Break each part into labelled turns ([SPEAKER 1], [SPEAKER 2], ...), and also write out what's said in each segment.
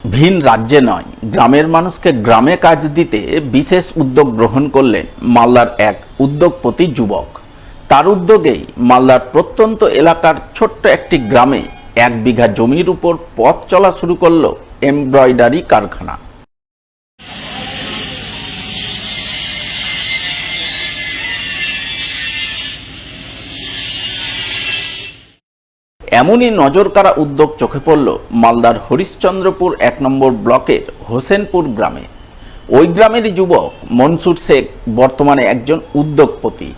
[SPEAKER 1] ভিন রাজ্যে নয়, গ্রামের মানুষকে গ্রামে কাজ দিতে বিশেষ উদ্যোগ গ্রহণ করলেন মালদার এক উদ্যোগপতি যুবক। তার উদ্যোগেই মালদার প্রত্যন্ত এলাকার ছোট্ট একটি গ্রামে 1 বিঘা জমির উপর পথ চলা শুরু করল এমব্রয়ডারি কারখানা। এমনই নজরকাড়া উদ্যোগ চোখে পড়ল মালদার হরিশ্চন্দ্রপুর 1 নম্বর ব্লকের হোসেনপুর গ্রামে। ওই গ্রামেরই যুবক মনসুর শেখ বর্তমানে একজন উদ্যোগপতি,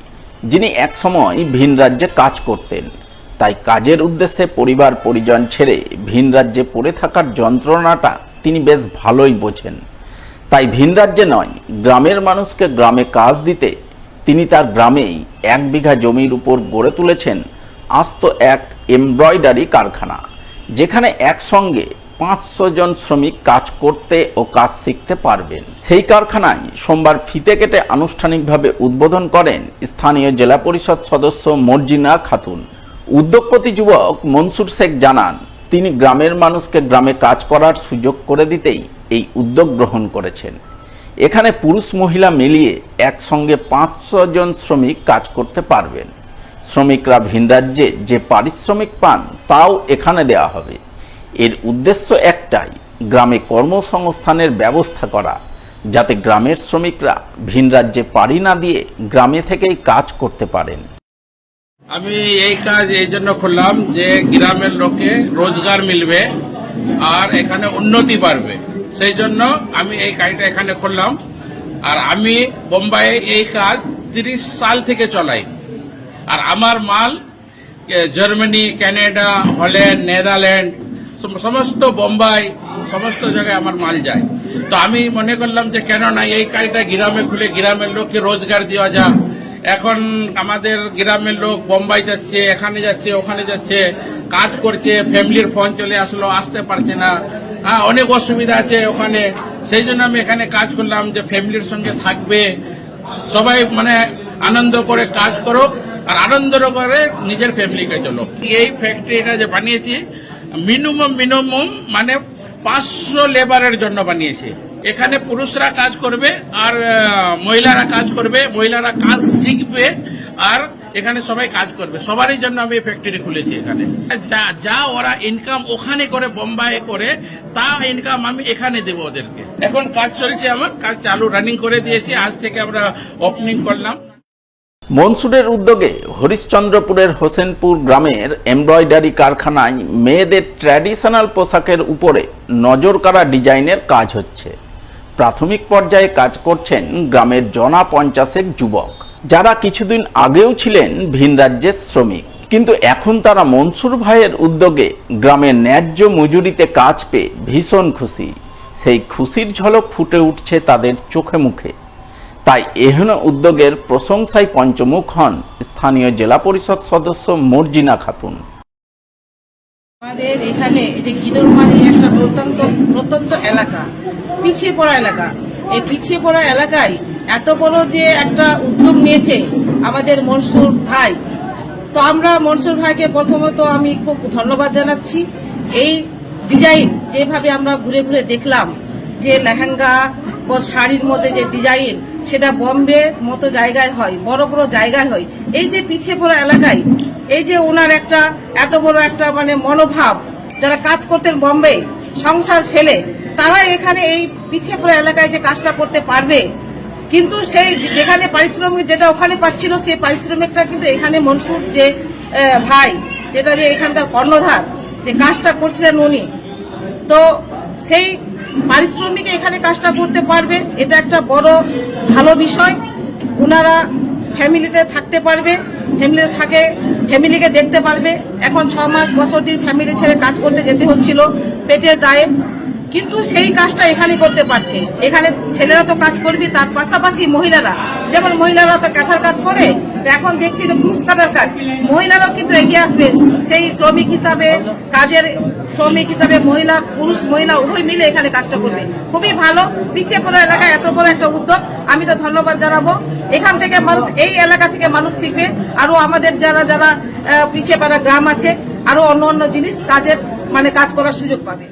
[SPEAKER 1] যিনি একসময় ভিন রাজ্যে কাজ করতেন। তাই কাজের উদ্দেশ্যে পরিবার পরিজন ছেড়ে ভিন রাজ্যে পড়ে থাকার যন্ত্রণাটা তিনি বেশ ভালোই বোঝেন। তাই ভিন রাজ্যে নয়, গ্রামের মানুষকে গ্রামে কাজ দিতে তিনি তার গ্রামেই 1 বিঘা জমির উপর গড়ে তুলেছেন আস্ত এক এমব্রয়ডারি কারখানা, যেখানে একসঙ্গে 500 জন শ্রমিক কাজ করতে ও কাজ শিখতে পারবেন। সেই কারখানায় সোমবার ফিতে কেটে আনুষ্ঠানিকভাবে উদ্বোধন করেন স্থানীয় জেলা পরিষদ সদস্য মর্জিনা খাতুন। উদ্যোগপতি যুবক মনসুর শেখ জানান, তিনি গ্রামের মানুষকে গ্রামে কাজ করার সুযোগ করে দিতেই এই উদ্যোগ গ্রহণ করেছেন। এখানে পুরুষ মহিলা মিলিয়ে একসঙ্গে 500 জন শ্রমিক কাজ করতে পারবেন। শ্রমিকরা ভিন রাজ্যে যে পারিশ্রমিক পান তাও এখানে দেওয়া হবে। এর উদ্দেশ্য একটাই, গ্রামে কর্মসংস্থানের ব্যবস্থা করা, যাতে গ্রামের শ্রমিকরা ভিন রাজ্যে পাড়ি না দিয়ে গ্রামে থেকেই কাজ করতে পারেন।
[SPEAKER 2] আমি এই কাজ এই জন্য করলাম যে গ্রামের লোকে রোজগার মিলবে আর এখানে উন্নতি বাড়বে, সেই জন্য আমি এই কাজটা এখানে করলাম। আর আমি বোম্বাইয়ে এই কাজ 30 সাল থেকে চলাই। আর আমার মাল জার্মানি, কানাডা, হল্যান্ড, নেদারল্যান্ড, সমস্ত বোম্বাই, সমস্ত জায়গায় আমার মাল যায়। তো আমি মনে করলাম যে কেন না এই কাজটা গ্রামে খুলে গ্রামের লোককে রোজগার দেওয়া যায়। এখন আমাদের গ্রামের লোক বোম্বাই যাচ্ছে, এখানে যাচ্ছে, ওখানে যাচ্ছে, কাজ করছে, ফ্যামিলির ফোন চলে আসলো, আসতে পারছে না, অনেক অসুবিধা আছে ওখানে। সেই জন্য আমি এখানে কাজ করলাম যে ফ্যামিলির সঙ্গে থাকবে, সবাই মানে আনন্দ করে কাজ করো আর আনন্দ করে নিজের ফ্যামিলিকে চলো। এই ফ্যাক্টরিটা যে বানিয়েছি মিনিমাম মানে 500 লেবারের জন্য বানিয়েছি। এখানে পুরুষরা কাজ করবে আর মহিলারা কাজ করবে, মহিলারা কাজ শিখবে আর এখানে সবাই কাজ করবে। সবারই জন্য আমি ফ্যাক্টরি খুলেছি। এখানে যা ওরা ইনকাম ওখানে করে বোম্বাই করে, তা ইনকাম আমি এখানে দেবো ওদেরকে। এখন কাজ চলছে, আমার কাজ চালু রানিং করে দিয়েছি। আজ থেকে আমরা ওপেনিং করলাম।
[SPEAKER 1] মনসুরের উদ্যোগে হরিশ্চন্দ্রপুরের হোসেনপুর গ্রামের এমব্রয়ডারি কারখানায় মেয়েদের ট্র্যাডিশনাল পোশাকের উপরে নজরকাড়া ডিজাইনের কাজ হচ্ছে। প্রাথমিক পর্যায়ে কাজ করছেন গ্রামের জনা 50 যুবক, যারা কিছুদিন আগেও ছিলেন ভিন রাজ্যের শ্রমিক, কিন্তু এখন তারা মনসুর ভাইয়ের উদ্যোগে গ্রামের ন্যায্য মজুরিতে কাজ পেয়ে ভীষণ খুশি। সেই খুশির ঝলক ফুটে উঠছে তাদের চোখে মুখে। তাই এহেন উদ্যোগের প্রশংসায় পঞ্চমুখ হন স্থানীয় জেলা পরিষদ সদস্য মর্জিনা খাতুন।
[SPEAKER 3] আমাদের এখানে এই যে গিদরমারি একটা প্রত্যন্ত এলাকা, পিছিয়ে পড়া এলাকা। এই পিছিয়ে পড়া এলাকায় এত বড় যে একটা উদ্যোগ নিয়েছে আমাদের মনসুর ভাই, তো আমরা মনসুর ভাইকে প্রথমত আমি খুব ধন্যবাদ জানাচ্ছি। এই ডিজাইন যেভাবে আমরা ঘুরে ঘুরে দেখলাম যে লেহেঙ্গা ও শাড়ির মধ্যে যে ডিজাইন, সেটা বোম্বে মতো জায়গায় হয়, বড় বড় জায়গায় হয়। এই যে পিছিয়ে পড়া এলাকায় এই যে ওনার একটা এত বড় একটা মানে মনোভাব, যারা কাজ করতেন বোম্বে সংসার ফেলে, তারা এখানে এই পিছিয়ে পড়া এলাকায় যে কাজটা করতে পারবে। কিন্তু সেই যেখানে পারিশ্রমিক যেটা ওখানে পাচ্ছিল, সেই পারিশ্রমিকটা কিন্তু এখানে মনসুর যে ভাই, যেটা যে এখানকার কর্ণধার যে কাজটা করছিলেন উনি, তো সেই পারিশ্রমিকে এখানে কাজটা করতে পারবে। এটা একটা বড় ভালো বিষয়। ওনারা ফ্যামিলিতে থাকতে পারবে, ফ্যামিলিকে দেখতে পারবে। এখন 6 মাস বছর দিন ফ্যামিলি ছেড়ে কাজ করতে যেতে হচ্ছিল পেটের দায়ে, কিন্তু সেই কাজটা এখানে করতে পারছে। এখানে ছেলেরা তো কাজ করবে, তার পাশাপাশি মহিলারা, যেমন মহিলারা তো কাঁথার কাজ করে, এখন দেখছি যে কুরুশ কাটার কাজ, মহিলারাও কিন্তু এগিয়ে আসবে সেই শ্রমিক হিসাবে, কাজের শ্রমিক হিসাবে। মহিলা পুরুষ মহিলা উভয় মিলে এখানে কাজটা করবে। খুবই ভালো। পিছিয়ে পড়া এলাকায় এত বড় একটা উদ্যোগ, আমি তো ধন্যবাদ জানাবো। এখান থেকে মানুষ, এই এলাকা থেকে মানুষ শিখবে, আরো আমাদের যারা যারা পিছিয়ে পড়া গ্রাম আছে, আরো অন্য অন্য জিনিস কাজের মানে কাজ করার সুযোগ পাবে।